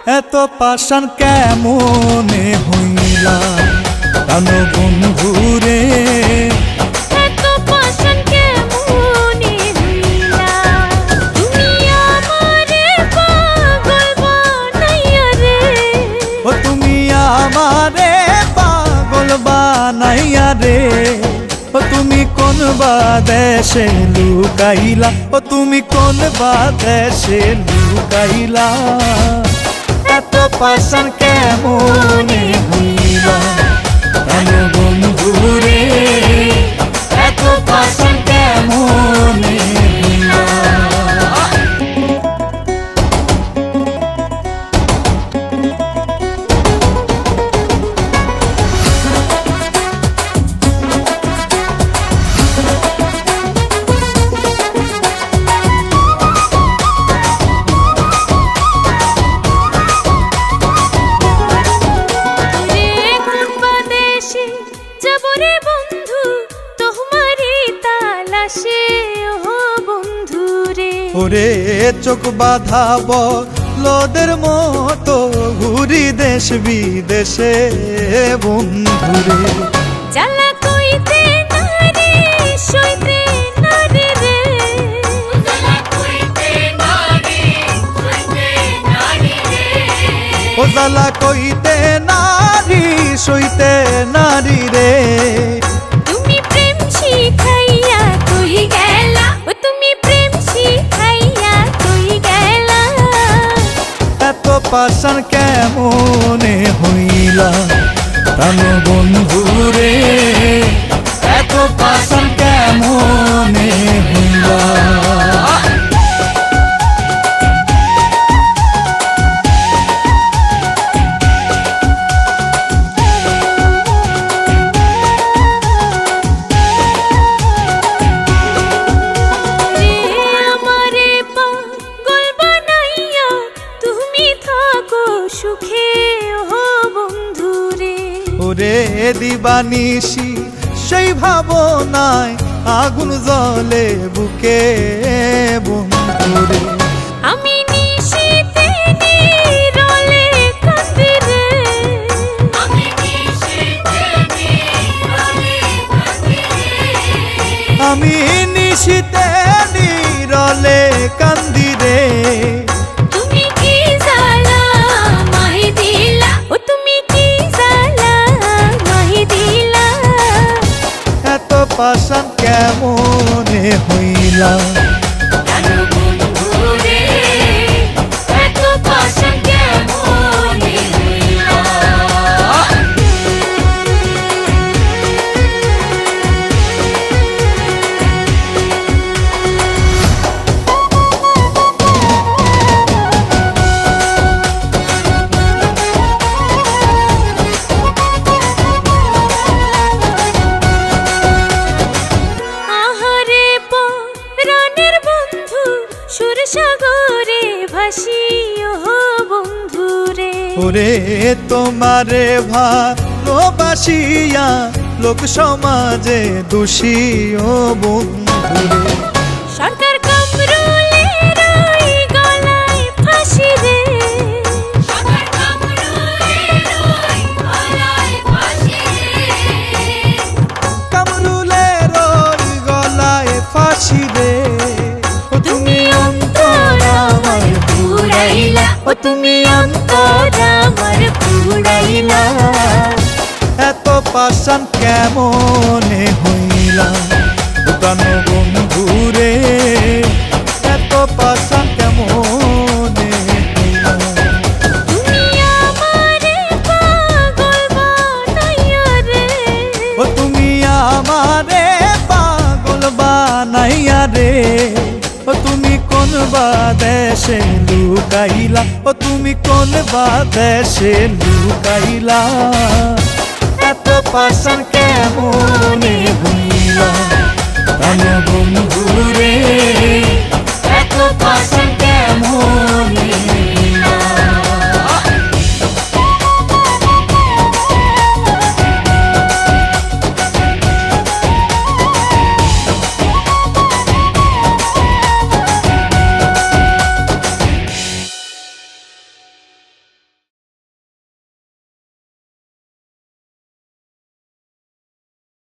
এত পাষাণ কেমনে হইলা প্রাণ বন্ধুরে। এত পাষাণ কেমনে হইলা, তুমি আমারে পাগল বানাইয়া রে। ও তুমি আমারে পাগল বানাইয়া রে। ও তুমি কোন বাদেশে লুকাইলা, ও তুমি কোন বাদেশে লুকাইলা। এত পাষাণ কেমনে হইলা প্রাণ বন্ধুরে। এত পাষাণ কেমনে হইলা। ওরে চোখ বাঁধাব লোদের মতো ঘুরি দেশ বিদেশে বন্ধুরে। জ্বালা কইতে নারে সইতে নারে রে। জ্বালা কইতে নারে সইতে নারে রে। ও জ্বালা কইতে নারী সইতে নারী রে। তুমি প্রেম শিখাইয়া তুই গেলা, ও তুমি প্রেম শিখাইয়া তুই গেলা। এত পাষাণ কেমনে হইলা প্রাণ বন্ধুরে। এত পাষাণ কেমনে হইলা। ওরে দিবানিশি সেই ভাবনায় আগুন জ্বলে বুকে বন্ধুরে। আমি নিশিতে নীরলে কাঁদি রে। আমি নিশিতে নীরলে কাঁদি রে। আমি নিশিতে নীরলে কান্দি রে। তুমি কি জ্বালা মাহি দিলা, ও তুমি কি জ্বালা মাহি দিলা। এত পাষাণ কেমনে হইলা প্রাণ বন্ধুরে। এত পাষাণ কেমনে হইলা। সুরসাগরে ভাসি ও বন্ধুরে। ওরে তোমারে ভালোবাসিয়া লোক সমাজে দোষী ও বন্ধুরে। সরকার কামরুলের ওই গলায় ফাঁসি রে। সরকার কামরুলের ওই গলায় ফাঁসি রে। কামরুলের ওই গলায় ফাঁসি রে। তুমি অন্তর আমার পুরাইলা, ও তুমি অন্তর আমার পুরাইলা। এত পাষাণ কেমনে হইলা প্রাণ বন্ধুরে। এত পাষাণ কেমনে হইলা। তুমি আমারে পাগল বানাইয়া রে। ও তুমি আমারে পাগল বানাইয়া রে। ও তুমি কোন বাদেশে লুকাইলা, ও তুমি কোন বাদেশে লুকাইলা। এত পাষাণ কেমনে হইলা প্রাণ বন্ধুরে।